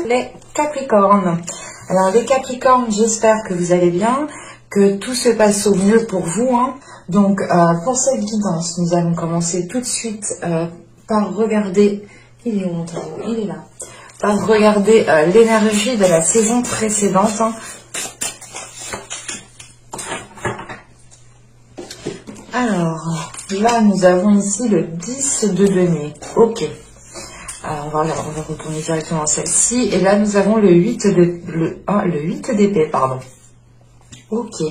Les Capricornes. Alors les Capricornes, j'espère que vous allez bien, que tout se passe au mieux pour vous. Donc pour cette guidance, nous allons commencer tout de suite par regarder, il est où mon tarot? Il est là. Par regarder l'énergie de la saison précédente. Alors, là, nous avons ici le 10 de denier. Ok. Alors, on va retourner directement à celle-ci. Et là, nous avons le 8 d'épée, pardon. Ok.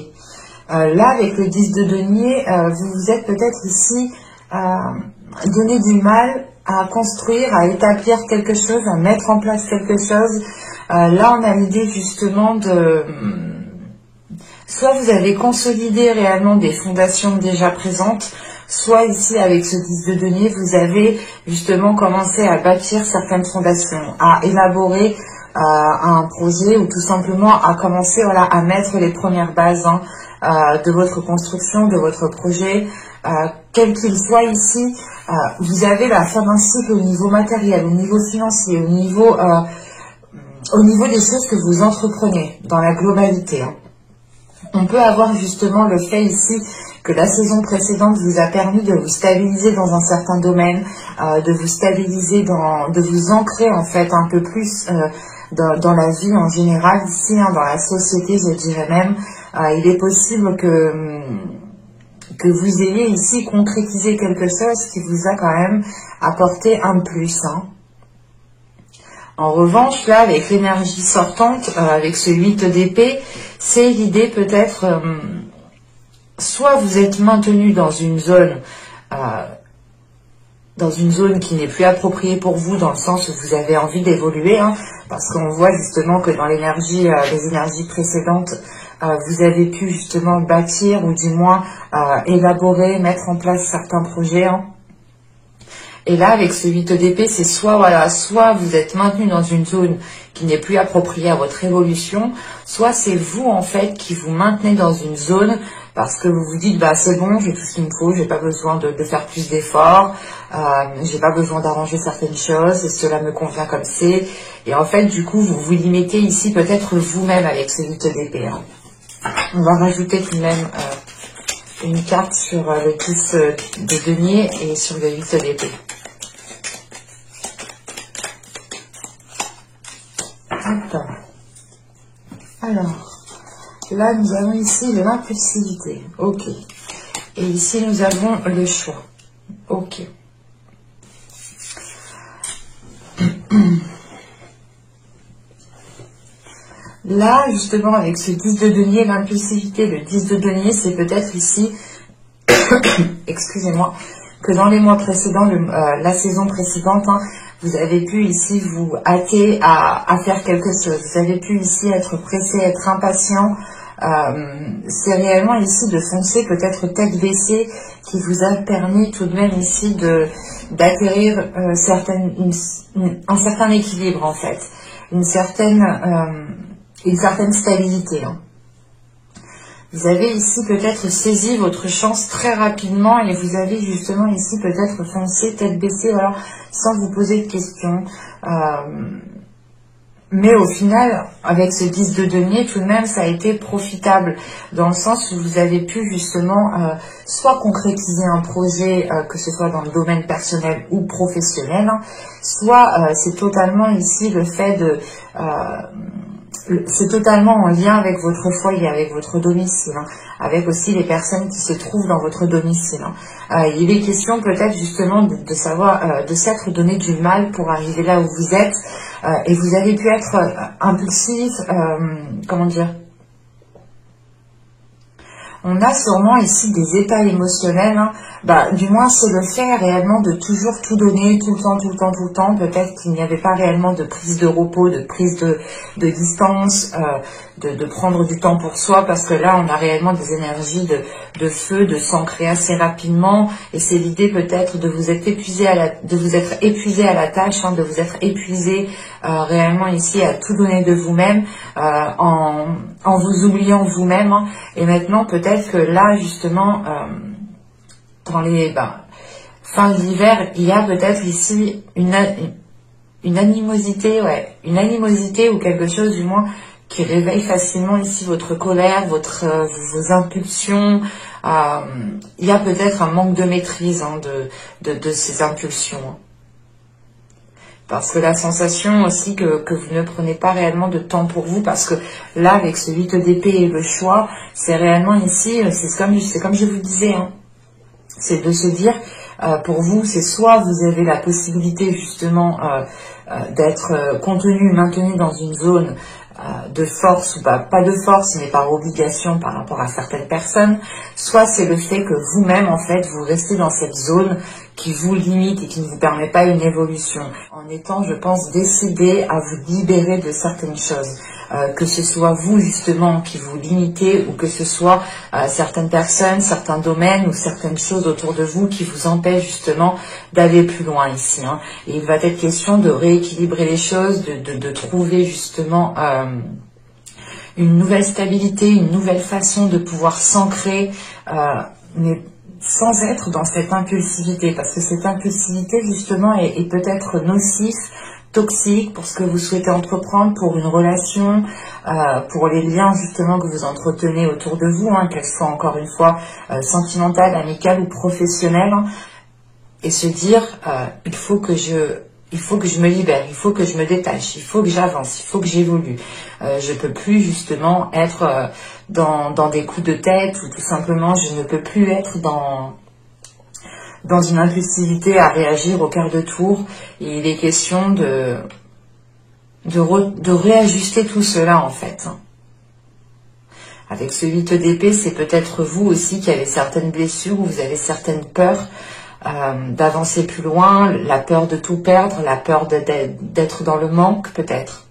Là, avec le 10 de denier, vous vous êtes peut-être ici donné du mal à construire, à établir quelque chose, à mettre en place quelque chose. Là, on a l'idée justement de... Soit vous avez consolidé réellement des fondations déjà présentes, soit ici avec ce 10 de denier, vous avez justement commencé à bâtir certaines fondations, à élaborer un projet ou tout simplement à commencer à mettre les premières bases de votre construction, de votre projet, quel qu'il soit ici. Vous avez la fin d'un cycle au niveau matériel, au niveau financier, au niveau des choses que vous entreprenez dans la globalité. On peut avoir justement le fait ici que la saison précédente vous a permis de vous stabiliser dans un certain domaine, de vous stabiliser, de vous ancrer en fait un peu plus dans la vie en général ici, dans la société je dirais même. Il est possible que vous ayez ici concrétisé quelque chose qui vous a quand même apporté un plus. En revanche, là, avec l'énergie sortante, avec ce 8 d'épée, c'est l'idée peut-être, soit vous êtes maintenu dans une zone qui n'est plus appropriée pour vous, dans le sens où vous avez envie d'évoluer, parce qu'on voit justement que dans l'énergie, les énergies précédentes, vous avez pu justement bâtir ou du moins élaborer, mettre en place certains projets. Et là, avec ce 8 d'épée, c'est soit vous êtes maintenu dans une zone qui n'est plus appropriée à votre évolution, soit c'est vous, en fait, qui vous maintenez dans une zone parce que vous vous dites, bah, c'est bon, j'ai tout ce qu'il me faut, j'ai pas besoin de faire plus d'efforts, j'ai pas besoin d'arranger certaines choses, et cela me convient comme c'est. Et en fait, du coup, vous vous limitez ici peut-être vous-même avec ce 8 d'épée. On va rajouter tout de même une carte sur le 10 de denier et sur le 8 d'épée. Alors, là nous avons ici l'impulsivité, ok. Et ici nous avons le choix, ok. Là, justement, avec ce 10 de denier, l'impulsivité, le 10 de denier, c'est peut-être ici, excusez-moi, que dans les mois précédents, la saison précédente, vous avez pu ici vous hâter à faire quelque chose. Vous avez pu ici être pressé, être impatient. C'est réellement ici de foncer, peut-être tête baissée, qui vous a permis tout de même ici d'acquérir un certain équilibre en fait, une certaine stabilité. Vous avez ici peut-être saisi votre chance très rapidement et vous avez justement ici peut-être foncé tête baissée, sans vous poser de questions. Mais au final, avec ce 10 de denier, tout de même, ça a été profitable dans le sens où vous avez pu justement soit concrétiser un projet, que ce soit dans le domaine personnel ou professionnel, soit c'est totalement ici le fait de... c'est totalement en lien avec votre foyer, avec votre domicile, avec aussi les personnes qui se trouvent dans votre domicile. Il est question peut-être justement de savoir, de s'être donné du mal pour arriver là où vous êtes, et vous avez pu être impulsif, comment dire, on a sûrement ici des états émotionnels, du moins c'est le fait réellement de toujours tout donner, tout le temps. Peut-être qu'il n'y avait pas réellement de prise de repos, de prise de distance, de prendre du temps pour soi, parce que là on a réellement des énergies de feu, de s'ancrer assez rapidement, et c'est l'idée peut-être de vous être épuisé à la tâche, de vous être épuisé réellement ici à tout donner de vous-même, en vous oubliant vous-même, et maintenant peut-être que là justement dans les fin de l'hiver, il y a peut-être ici une animosité, ouais, une animosité ou quelque chose du moins qui réveille facilement ici votre colère, vos impulsions. Il y a peut-être un manque de maîtrise hein, de ces impulsions. Hein. Parce que la sensation aussi que vous ne prenez pas réellement de temps pour vous, parce que là, avec ce 8 d'épée et le choix, c'est réellement ici, c'est comme je vous disais, hein, c'est de se dire, pour vous, c'est soit vous avez la possibilité justement d'être contenu, maintenu dans une zone de force, ou pas de force, mais par obligation par rapport à certaines personnes, soit c'est le fait que vous-même, en fait, vous restez dans cette zone qui vous limite et qui ne vous permet pas une évolution, en étant, je pense, décidé à vous libérer de certaines choses. Que ce soit vous, justement, qui vous limitez, ou que ce soit certaines personnes, certains domaines, ou certaines choses autour de vous qui vous empêchent, justement, d'aller plus loin ici. Hein. Et il va être question de rééquilibrer les choses, de trouver, justement, une nouvelle stabilité, une nouvelle façon de pouvoir s'ancrer, mais sans être dans cette impulsivité, parce que cette impulsivité justement est peut-être nocif, toxique pour ce que vous souhaitez entreprendre, pour une relation, pour les liens justement que vous entretenez autour de vous, hein, qu'elles soient encore une fois sentimentales, amicales ou professionnelles, hein, et se dire il faut que je me libère, il faut que je me détache, il faut que j'avance, il faut que j'évolue. Je peux plus justement être dans des coups de tête, ou tout simplement je ne peux plus être dans une impulsivité à réagir au quart de tour. Et il est question de réajuster tout cela en fait. Avec ce 8 d'épée, c'est peut-être vous aussi qui avez certaines blessures, ou vous avez certaines peurs d'avancer plus loin, la peur de tout perdre, la peur d'être dans le manque peut-être.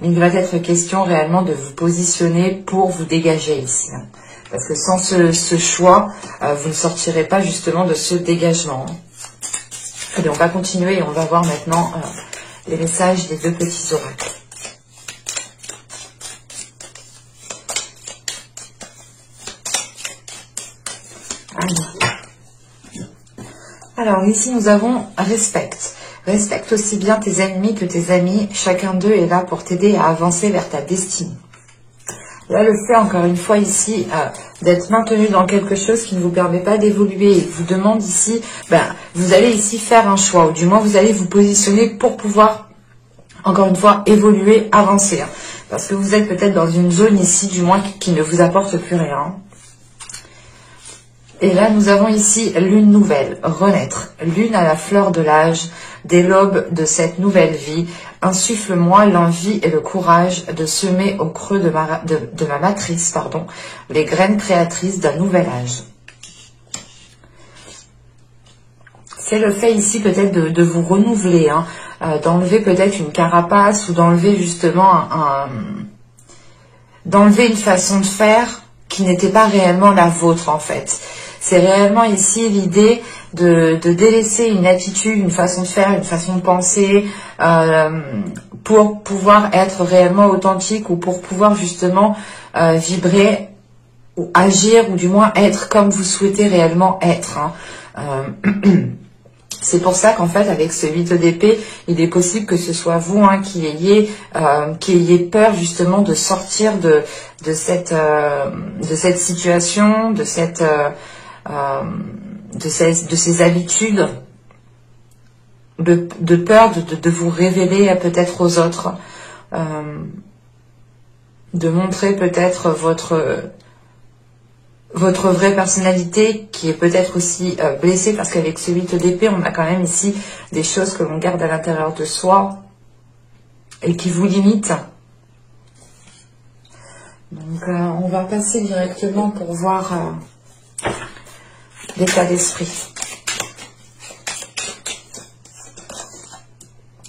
Mais il va être question réellement de vous positionner pour vous dégager ici. Hein. Parce que sans ce choix, vous ne sortirez pas justement de ce dégagement. Allez, on va continuer et on va voir maintenant les messages des deux petits oracles. Alors ici nous avons respecte. Respecte aussi bien tes ennemis que tes amis. Chacun d'eux est là pour t'aider à avancer vers ta destinée. Là, le fait, encore une fois, ici, d'être maintenu dans quelque chose qui ne vous permet pas d'évoluer, et vous demande ici, vous allez ici faire un choix, ou du moins vous allez vous positionner pour pouvoir, encore une fois, évoluer, avancer. Hein, parce que vous êtes peut-être dans une zone ici, du moins, qui ne vous apporte plus rien. Et là, nous avons ici lune nouvelle, renaître, lune à la fleur de l'âge, des lobes de cette nouvelle vie. Insuffle-moi l'envie et le courage de semer au creux de ma matrice, les graines créatrices d'un nouvel âge. C'est le fait ici peut-être de vous renouveler, hein, d'enlever peut-être une carapace, ou d'enlever justement d'enlever une façon de faire qui n'était pas réellement la vôtre en fait. C'est réellement ici l'idée de délaisser une attitude, une façon de faire, une façon de penser, pour pouvoir être réellement authentique, ou pour pouvoir justement vibrer ou agir, ou du moins être comme vous souhaitez réellement être. Hein. C'est pour ça qu'en fait, avec ce 8 d'épée, il est possible que ce soit vous hein, qui ayez peur justement de sortir de cette situation, de ces habitudes, de peur de vous révéler peut-être aux autres, de montrer peut-être votre vraie personnalité, qui est peut-être aussi blessée, parce qu'avec ce 8 d'épée, on a quand même ici des choses que l'on garde à l'intérieur de soi et qui vous limitent. Donc on va passer directement pour voir l'état d'esprit.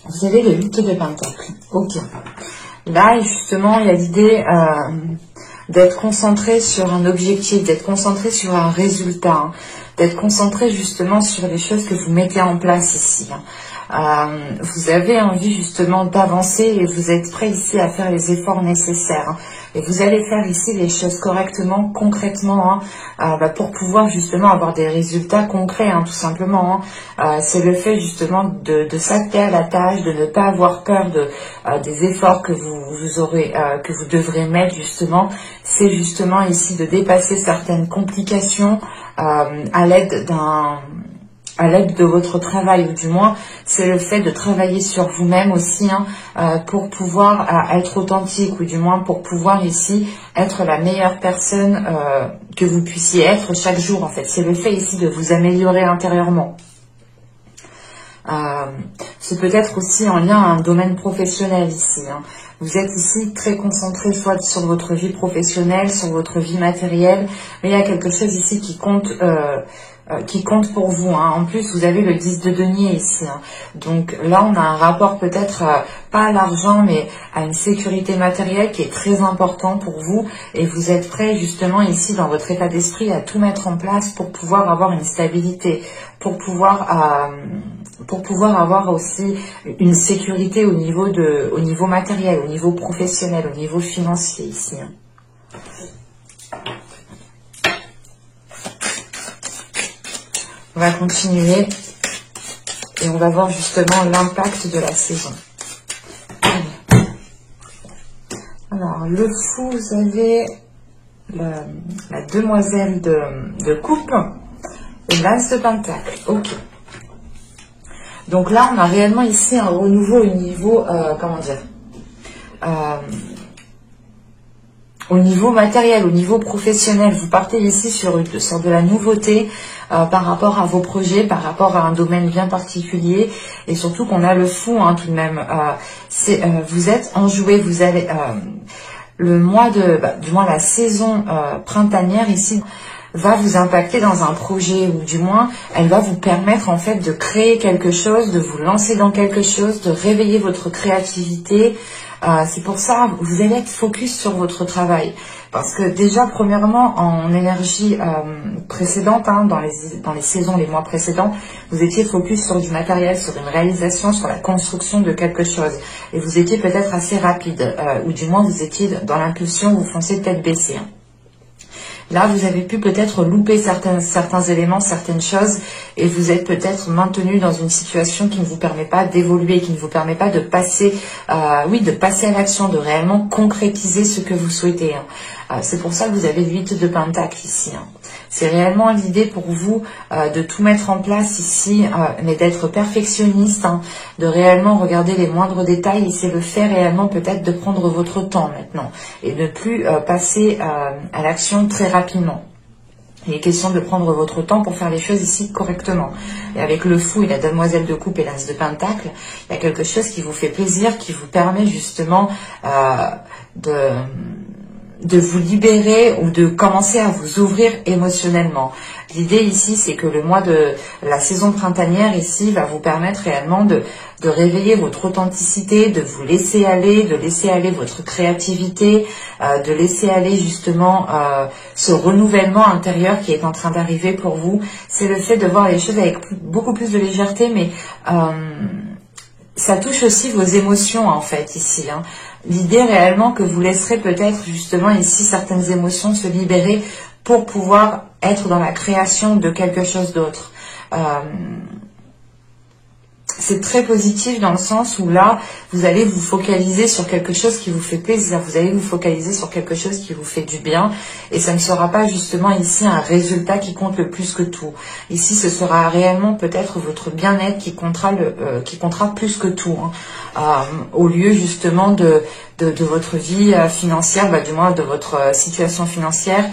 Vous avez le 8 de Pentacle. Ok. Là, justement, il y a l'idée d'être concentré sur un objectif, d'être concentré sur un résultat, hein, d'être concentré justement sur les choses que vous mettez en place ici. Hein. Vous avez envie justement d'avancer et vous êtes prêt ici à faire les efforts nécessaires. Et vous allez faire ici les choses correctement, concrètement, pour pouvoir justement avoir des résultats concrets, tout simplement. C'est le fait justement de s'atteler à la tâche, de ne pas avoir peur des efforts que que vous devrez mettre justement. C'est justement ici de dépasser certaines complications à l'aide de votre travail, ou du moins c'est le fait de travailler sur vous-même aussi, pour pouvoir être authentique, ou du moins pour pouvoir ici être la meilleure personne que vous puissiez être chaque jour. En fait, c'est le fait ici de vous améliorer intérieurement. C'est peut-être aussi en lien à un domaine professionnel ici. Vous êtes ici très concentré soit sur votre vie professionnelle, sur votre vie matérielle, mais il y a quelque chose ici qui compte pour vous. En plus, vous avez le 10 de denier ici. Donc là, on a un rapport peut-être pas à l'argent, mais à une sécurité matérielle qui est très important pour vous. Et vous êtes prêt justement ici dans votre état d'esprit à tout mettre en place pour pouvoir avoir une stabilité, pour pouvoir avoir aussi une sécurité au niveau matériel, au niveau professionnel, au niveau financier ici. On va continuer et on va voir justement l'impact de la saison. Alors, le fou, vous avez la demoiselle de coupe et l'as de pentacle. Ok. Donc là, on a réellement ici un renouveau au niveau, au niveau matériel, au niveau professionnel. Vous partez ici sur de la nouveauté par rapport à vos projets, par rapport à un domaine bien particulier, et surtout qu'on a le fou tout de même. Vous êtes enjoué, vous allez le mois du moins la saison printanière ici va vous impacter dans un projet, ou du moins elle va vous permettre en fait de créer quelque chose, de vous lancer dans quelque chose, de réveiller votre créativité. C'est pour ça que vous allez être focus sur votre travail, parce que déjà premièrement en énergie précédente, dans les saisons, les mois précédents, vous étiez focus sur du matériel, sur une réalisation, sur la construction de quelque chose, et vous étiez peut-être assez rapide, ou du moins vous étiez dans l'impulsion, vous foncez tête baissée. Là, vous avez pu peut-être louper certains éléments, certaines choses, et vous êtes peut-être maintenu dans une situation qui ne vous permet pas d'évoluer, qui ne vous permet pas de passer, de passer à l'action, de réellement concrétiser ce que vous souhaitez. C'est pour ça que vous avez le 8 de pentacle ici. C'est réellement l'idée pour vous de tout mettre en place ici, mais d'être perfectionniste, de réellement regarder les moindres détails, et c'est le fait réellement peut-être de prendre votre temps maintenant, et ne plus passer à l'action très rapidement. Il est question de prendre votre temps pour faire les choses ici correctement. Et avec le fou et la demoiselle de coupe et l'as de pentacle, il y a quelque chose qui vous fait plaisir, qui vous permet justement de vous libérer, ou de commencer à vous ouvrir émotionnellement. L'idée ici, c'est que le mois de la saison printanière ici va vous permettre réellement de réveiller votre authenticité, de vous laisser aller, de laisser aller votre créativité, de laisser aller justement ce renouvellement intérieur qui est en train d'arriver pour vous. C'est le fait de voir les choses avec beaucoup plus de légèreté, mais ça touche aussi vos émotions en fait ici. L'idée réellement que vous laisserez peut-être justement ici certaines émotions se libérer pour pouvoir être dans la création de quelque chose d'autre. C'est très positif dans le sens où là, vous allez vous focaliser sur quelque chose qui vous fait plaisir, vous allez vous focaliser sur quelque chose qui vous fait du bien, et ça ne sera pas justement ici un résultat qui compte le plus que tout. Ici, ce sera réellement peut-être votre bien-être qui comptera plus que tout, au lieu justement de votre vie financière, du moins de votre situation financière,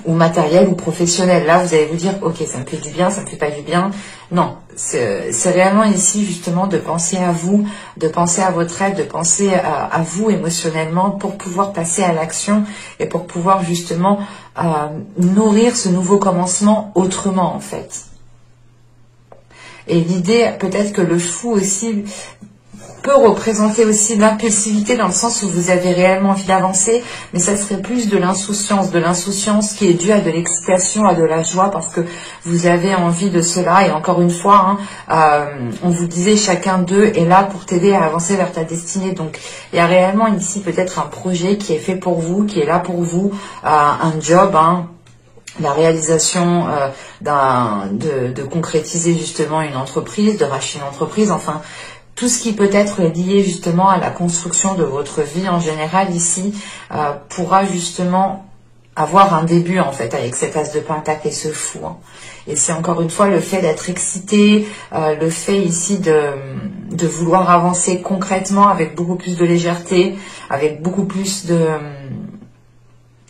ou matériel ou professionnel. Là, vous allez vous dire, ok, ça me fait du bien, ça me fait pas du bien. Non, c'est réellement ici justement de penser à vous, de penser à votre aide, de penser à vous émotionnellement pour pouvoir passer à l'action et pour pouvoir justement nourrir ce nouveau commencement autrement en fait. Et l'idée, peut-être que le fou aussi peut représenter aussi l'impulsivité dans le sens où vous avez réellement envie d'avancer, mais ça serait plus de l'insouciance qui est due à de l'excitation, à de la joie, parce que vous avez envie de cela. Et encore une fois, on vous disait chacun d'eux est là pour t'aider à avancer vers ta destinée. Donc il y a réellement ici peut-être un projet qui est fait pour vous, qui est là pour vous, un job, la réalisation de concrétiser justement une entreprise, de racheter une entreprise, enfin tout ce qui peut être lié justement à la construction de votre vie en général ici pourra justement avoir un début en fait avec cet as de pentacle et ce fou. Et c'est encore une fois le fait d'être excité, le fait ici de vouloir avancer concrètement avec beaucoup plus de légèreté, avec beaucoup plus de...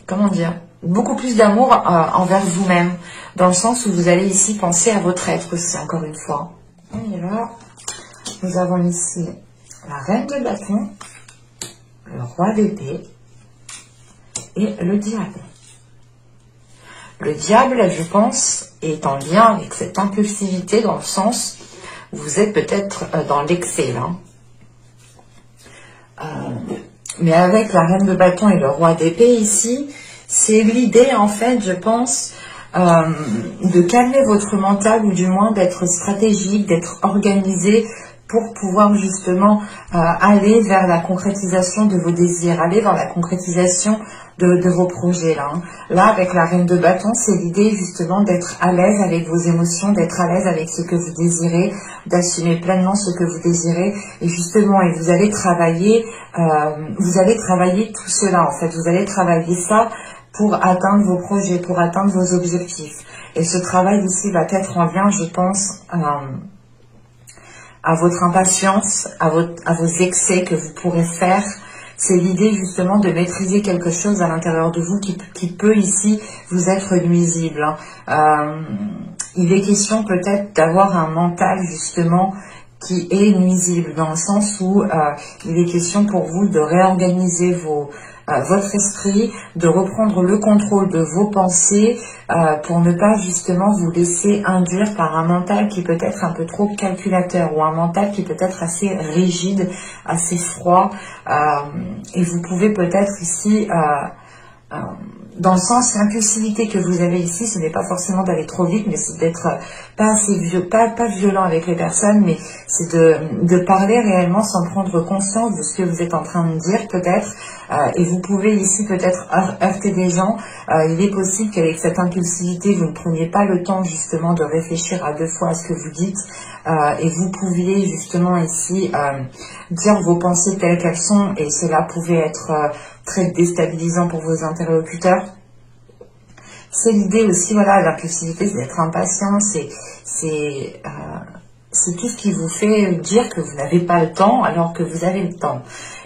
comment dire, beaucoup plus d'amour envers vous-même, dans le sens où vous allez ici penser à votre être aussi, encore une fois. Et là, nous avons ici la reine de bâton, le roi d'épée et le diable. Le diable, je pense, est en lien avec cette impulsivité dans le sens où vous êtes peut-être dans l'excès là. Mais avec la reine de bâton et le roi d'épée ici, c'est l'idée en fait, je pense, de calmer votre mental ou du moins d'être stratégique, d'être organisé pour pouvoir justement aller vers la concrétisation de vos désirs, aller vers la concrétisation de vos projets là. Là, avec la reine de bâton, c'est l'idée justement d'être à l'aise avec vos émotions, d'être à l'aise avec ce que vous désirez, d'assumer pleinement ce que vous désirez, et justement, et vous allez travailler tout cela en fait, vous allez travailler ça pour atteindre vos projets, pour atteindre vos objectifs. Et ce travail ici va être en lien, je pense, à votre impatience, à vos excès que vous pourrez faire. C'est l'idée justement de maîtriser quelque chose à l'intérieur de vous qui peut ici vous être nuisible. Il est question peut-être d'avoir un mental justement qui est nuisible, dans le sens où il est question pour vous de réorganiser votre esprit, de reprendre le contrôle de vos pensées pour ne pas justement vous laisser induire par un mental qui peut être un peu trop calculateur ou un mental qui peut être assez rigide, assez froid. Et vous pouvez peut-être ici... dans le sens, l'impulsivité que vous avez ici, ce n'est pas forcément d'aller trop vite, mais c'est d'être pas violent avec les personnes, mais c'est de parler réellement sans prendre conscience de ce que vous êtes en train de dire peut-être, et vous pouvez ici peut-être heurter des gens. Il est possible qu'avec cette impulsivité, vous ne preniez pas le temps justement de réfléchir à deux fois à ce que vous dites, et vous pouviez justement ici dire vos pensées telles qu'elles sont, et cela pouvait être très déstabilisant pour vos interlocuteurs. C'est l'idée aussi, voilà, l'impulsivité, c'est d'être impatient, c'est tout ce qui vous fait dire que vous n'avez pas le temps alors que vous avez le temps.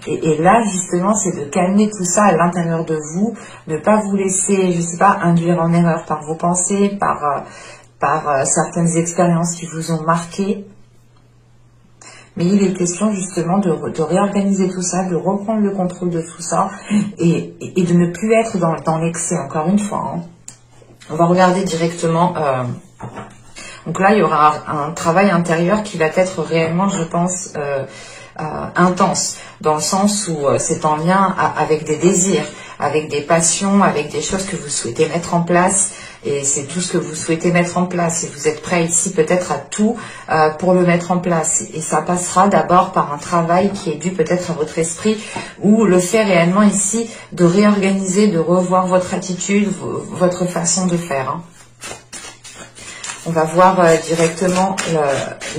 Et là, justement, c'est de calmer tout ça à l'intérieur de vous, ne pas vous laisser, je sais pas, induire en erreur par vos pensées, par certaines expériences qui vous ont marqué. Mais il est question justement de réorganiser tout ça, de reprendre le contrôle de tout ça et de ne plus être dans l'excès, encore une fois. On va regarder directement. Donc là, il y aura un travail intérieur qui va être réellement, je pense, intense, dans le sens où c'est en lien avec des désirs, avec des passions, avec des choses que vous souhaitez mettre en place. Et c'est tout ce que vous souhaitez mettre en place. Et vous êtes prêt ici peut-être à tout pour le mettre en place. Et ça passera d'abord par un travail qui est dû peut-être à votre esprit, ou le fait réellement ici de réorganiser, de revoir votre attitude, votre façon de faire. On va voir directement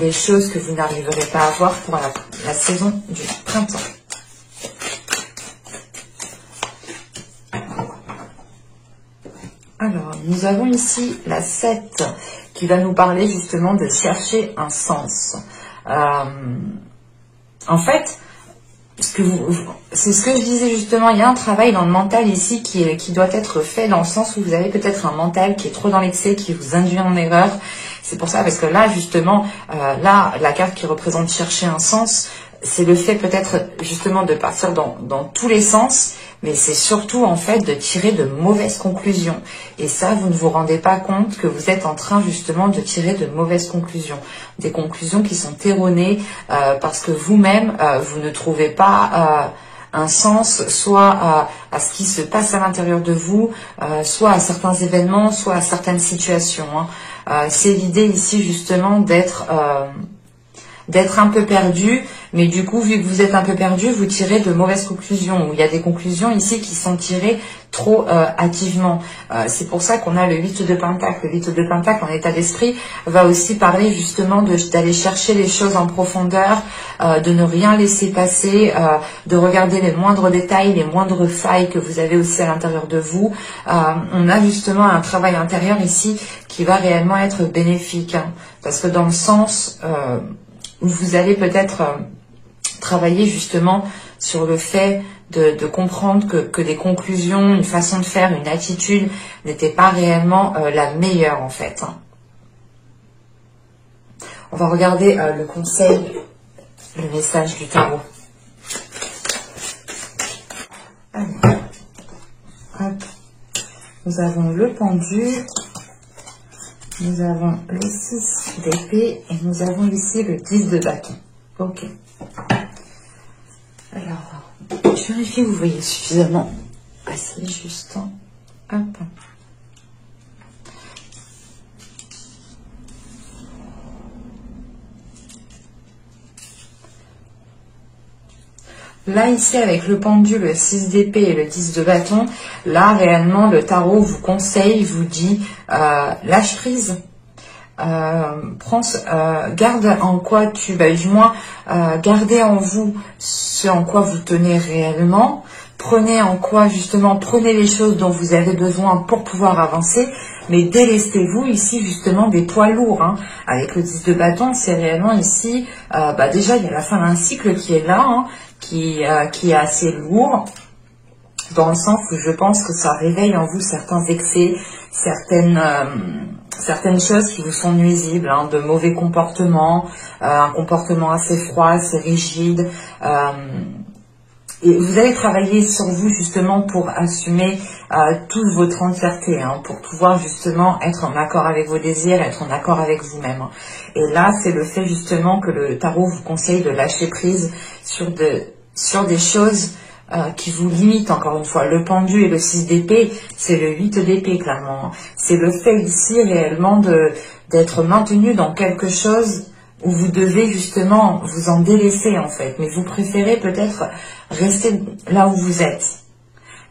les choses que vous n'arriverez pas à voir pour la saison du printemps. Alors, nous avons ici la 7 qui va nous parler justement de chercher un sens. En fait, c'est ce que je disais justement, il y a un travail dans le mental ici qui doit être fait dans le sens où vous avez peut-être un mental qui est trop dans l'excès, qui vous induit en erreur. C'est pour ça, parce que là, justement, là, la carte qui représente chercher un sens, c'est le fait peut-être justement de partir dans tous les sens, mais c'est surtout en fait de tirer de mauvaises conclusions. Et ça, vous ne vous rendez pas compte que vous êtes en train justement de tirer de mauvaises conclusions. Des conclusions qui sont erronées parce que vous-même, vous ne trouvez pas un sens soit à ce qui se passe à l'intérieur de vous, soit à certains événements, soit à certaines situations. C'est l'idée ici justement d'être un peu perdu, mais du coup, vu que vous êtes un peu perdu, vous tirez de mauvaises conclusions. Il y a des conclusions ici qui sont tirées trop hâtivement. C'est pour ça qu'on a le 8 de Pentacle. Le 8 de Pentacle en état d'esprit va aussi parler justement d'aller chercher les choses en profondeur, de ne rien laisser passer, de regarder les moindres détails, les moindres failles que vous avez aussi à l'intérieur de vous. On a justement un travail intérieur ici qui va réellement être bénéfique, hein, parce que dans le sens où vous allez peut-être travailler justement sur le fait de comprendre que les conclusions, une façon de faire, une attitude n'était pas réellement la meilleure en fait. On va regarder le conseil, le message du tarot. Allez. Hop. Nous avons le pendu, nous avons le 6 d'épée et nous avons ici le 10 de bâton. Ok. Alors, je vérifie que vous voyez suffisamment. Assez juste. Hop. Là, ici, avec le pendu, le 6 d'épée et le 10 de bâton, là, réellement, le tarot vous conseille, vous dit, lâche prise. Garde en quoi du moins, gardez en vous ce en quoi vous tenez réellement. Prenez en quoi, justement, prenez les choses dont vous avez besoin pour pouvoir avancer, mais délestez-vous ici, justement, des poids lourds. Hein. Avec le 10 de bâton, c'est réellement ici, déjà, il y a la fin d'un cycle qui est là, hein, qui est assez lourd, dans le sens où je pense que ça réveille en vous certains excès, certaines choses qui vous sont nuisibles, hein, de mauvais comportements, un comportement assez froid, assez rigide. Et vous allez travailler sur vous justement pour assumer toute votre entièreté, hein, pour pouvoir justement être en accord avec vos désirs, être en accord avec vous-même. Et là, c'est le fait justement que le tarot vous conseille de lâcher prise sur des choses qui vous limitent, encore une fois. Le pendu et le 6 d'épée, c'est le 8 d'épée, clairement. C'est le fait ici réellement d'être maintenu dans quelque chose où vous devez justement vous en délaisser en fait, mais vous préférez peut-être rester là où vous êtes.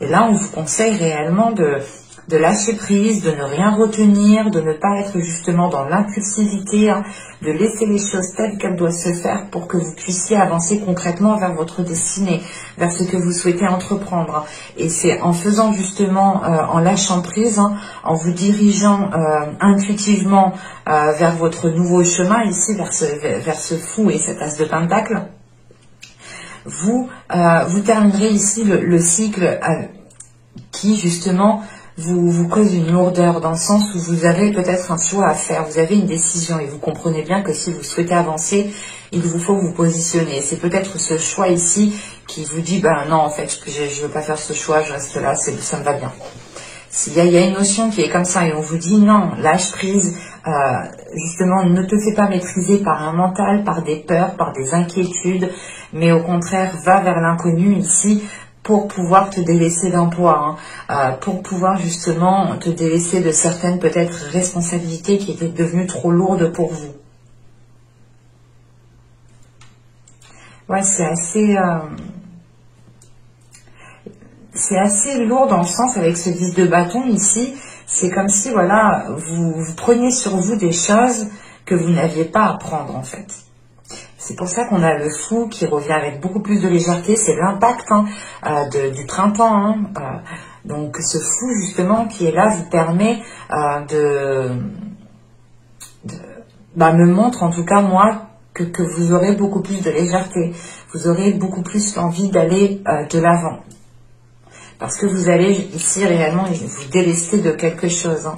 Et là, on vous conseille réellement de lâcher prise, de ne rien retenir, de ne pas être justement dans l'impulsivité, hein, de laisser les choses telles qu'elles doivent se faire pour que vous puissiez avancer concrètement vers votre destinée, vers ce que vous souhaitez entreprendre. Et c'est en faisant justement, en lâchant prise, hein, en vous dirigeant intuitivement vers votre nouveau chemin, ici vers ce fou et cet as de pentacle, vous terminerez ici le cycle qui justement vous cause une lourdeur, dans le sens où vous avez peut-être un choix à faire, vous avez une décision et vous comprenez bien que si vous souhaitez avancer, il vous faut vous positionner. C'est peut-être ce choix ici qui vous dit, non, en fait, je ne veux pas faire ce choix, je reste là, ça me va bien. Il y a une notion qui est comme ça et on vous dit non, lâche prise, justement ne te fais pas maîtriser par un mental, par des peurs, par des inquiétudes, mais au contraire va vers l'inconnu ici pour pouvoir te délaisser d'un poids, hein, pour pouvoir justement te délaisser de certaines peut-être responsabilités qui étaient devenues trop lourdes pour vous. Ouais, c'est assez lourd dans le sens avec ce 10 de bâton ici. C'est comme si, voilà, vous preniez sur vous des choses que vous n'aviez pas à prendre en fait. C'est pour ça qu'on a le fou qui revient avec beaucoup plus de légèreté. C'est l'impact du printemps. Hein. Donc ce fou justement qui est là vous permet me montre en tout cas moi que vous aurez beaucoup plus de légèreté. Vous aurez beaucoup plus l'envie d'aller de l'avant. Parce que vous allez ici réellement vous délester de quelque chose. Hein.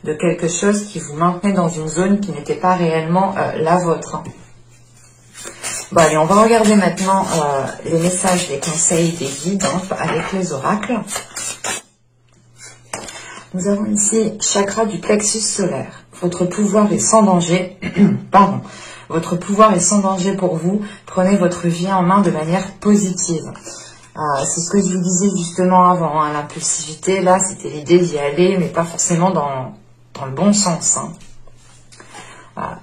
De quelque chose qui vous maintenait dans une zone qui n'était pas réellement la vôtre. Hein. Bon, allez, on va regarder maintenant les messages, les conseils des guides avec les oracles. Nous avons ici chakra du plexus solaire. Votre pouvoir est sans danger. Pardon. Votre pouvoir est sans danger pour vous. Prenez votre vie en main de manière positive. C'est ce que je vous disais justement avant. Hein, l'impulsivité, là, c'était l'idée d'y aller, mais pas forcément dans le bon sens. Hein.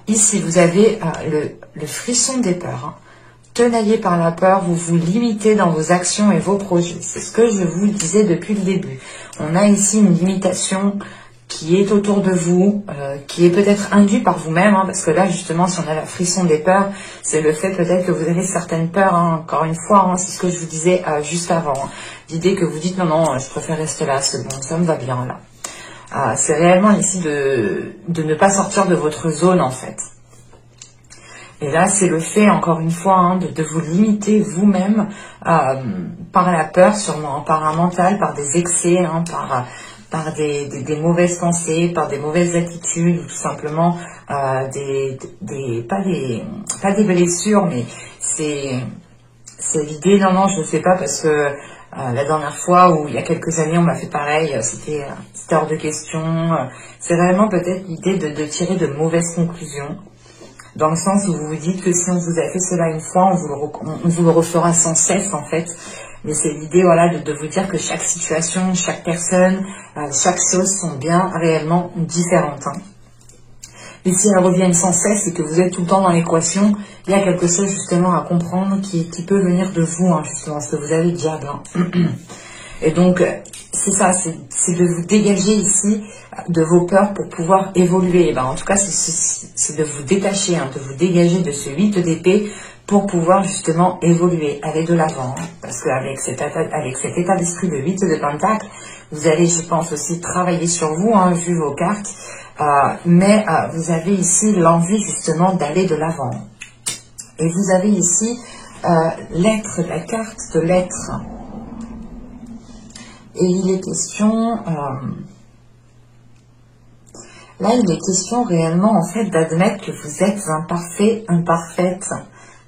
Ici, vous avez le frisson des peurs. Hein. Tenaillé par la peur, vous vous limitez dans vos actions et vos projets. C'est ce que je vous disais depuis le début. On a ici une limitation qui est autour de vous, qui est peut-être induite par vous-même, hein, parce que là, justement, si on a la frisson des peurs, c'est le fait peut-être que vous avez certaines peurs, hein, encore une fois, hein, c'est ce que je vous disais juste avant. Hein. L'idée que vous dites, non, non, je préfère rester là, c'est bon, ça me va bien là. C'est réellement ici de ne pas sortir de votre zone, en fait. Et là, c'est le fait, encore une fois, hein, de vous limiter vous-même par la peur, sûrement, par un mental, par des excès, hein, par des mauvaises pensées, par des mauvaises attitudes, ou tout simplement pas des blessures, mais c'est l'idée, non, non, je ne le fais pas parce que la dernière fois, ou il y a quelques années, on m'a fait pareil, c'était hors de question. C'est vraiment peut-être l'idée de tirer de mauvaises conclusions. Dans le sens où vous vous dites que si on vous a fait cela une fois, on vous le refera sans cesse en fait. Mais c'est l'idée voilà, de vous dire que chaque situation, chaque personne, chaque chose sont bien réellement différentes. Hein. Et si elles reviennent sans cesse et que vous êtes tout le temps dans l'équation, il y a quelque chose justement à comprendre qui peut venir de vous, hein, justement, ce que vous avez déjà bien. Et donc, c'est ça, c'est de vous dégager ici de vos peurs pour pouvoir évoluer. Et ben, en tout cas, c'est de vous détacher, hein, de vous dégager de ce 8 d'épée pour pouvoir justement évoluer, aller de l'avant. Hein, parce qu'avec cet état d'esprit de 8 de pentacle, vous allez, je pense, aussi travailler sur vous, hein, vu vos cartes. Mais vous avez ici l'envie justement d'aller de l'avant. Et vous avez ici l'être, la carte de l'être. Et il est question, là il est question réellement en fait d'admettre que vous êtes imparfait, imparfaite.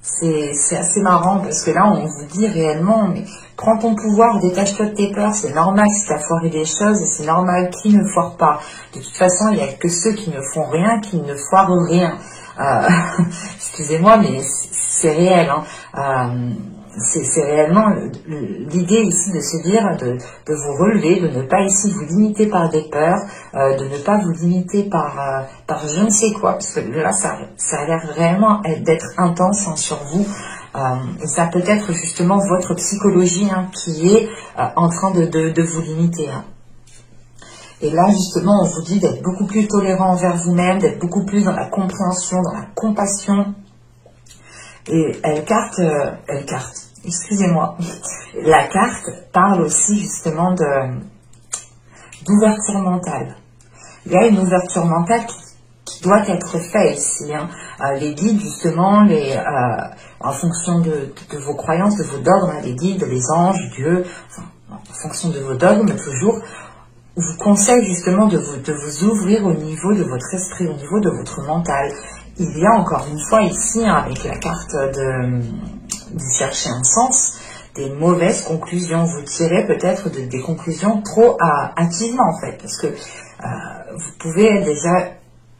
C'est assez marrant parce que là on vous dit réellement, mais prends ton pouvoir, détache-toi de tes peurs, c'est normal si tu as foiré des choses et c'est normal qui ne foire pas. De toute façon il n'y a que ceux qui ne font rien qui ne foirent rien. Excusez-moi mais c'est réel. Hein. C'est réellement l'idée ici de se dire, de vous relever, de ne pas ici vous limiter par des peurs, de ne pas vous limiter par je ne sais quoi, parce que là ça a l'air réellement d'être intense hein, sur vous, et ça peut être justement votre psychologie hein, qui est en train de vous limiter. Hein. Et là, justement, on vous dit d'être beaucoup plus tolérant envers vous-même, d'être beaucoup plus dans la compréhension, dans la compassion. Et excusez-moi, la carte parle aussi justement d'ouverture mentale. Il y a une ouverture mentale qui doit être faite ici. Hein. Les guides, justement, en fonction de vos croyances, de vos dogmes, les guides, les anges, Dieu, enfin, en fonction de vos dogmes, toujours, vous conseille justement de vous ouvrir au niveau de votre esprit, au niveau de votre mental. Il y a encore une fois ici, hein, avec la carte de chercher un sens, des mauvaises conclusions. Vous tirez peut-être des conclusions trop hâtivement en fait, parce que vous pouvez déjà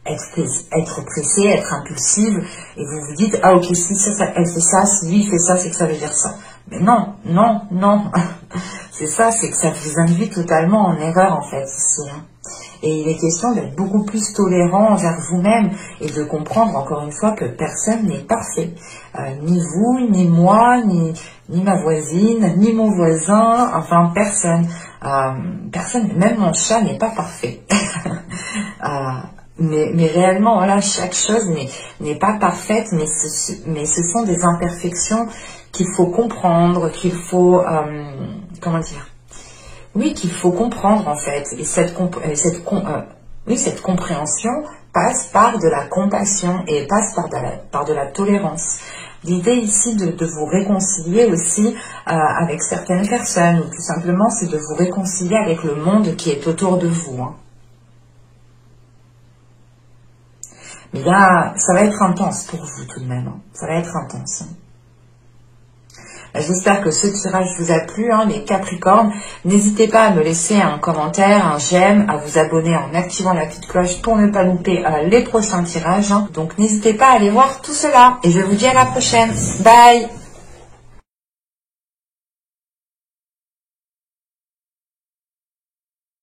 être pressé, être impulsive, et vous vous dites, ah ok, si elle fait ça, si lui il fait ça, c'est que ça veut dire ça. Mais non, non, non. C'est ça, c'est que ça vous induit totalement en erreur en fait ici. Hein. Et il est question d'être beaucoup plus tolérant envers vous-même et de comprendre encore une fois que personne n'est parfait. Ni vous, ni moi, ni ma voisine, ni mon voisin, enfin personne. Personne, même mon chat n'est pas parfait. Mais réellement, voilà, chaque chose n'est pas parfaite, mais ce sont des imperfections qu'il faut comprendre, qu'il faut, comment dire, oui, qu'il faut comprendre en fait. Et cette compréhension passe par de la compassion et passe par de la tolérance. L'idée ici de vous réconcilier aussi avec certaines personnes, ou tout simplement c'est de vous réconcilier avec le monde qui est autour de vous. Hein. Mais là, ça va être intense pour vous tout de même. Hein. Ça va être intense. Hein. J'espère que ce tirage vous a plu, hein, les Capricornes. N'hésitez pas à me laisser un commentaire, un j'aime, à vous abonner en activant la petite cloche pour ne pas louper les prochains tirages. Hein. Donc n'hésitez pas à aller voir tout cela. Et je vous dis à la prochaine. Bye!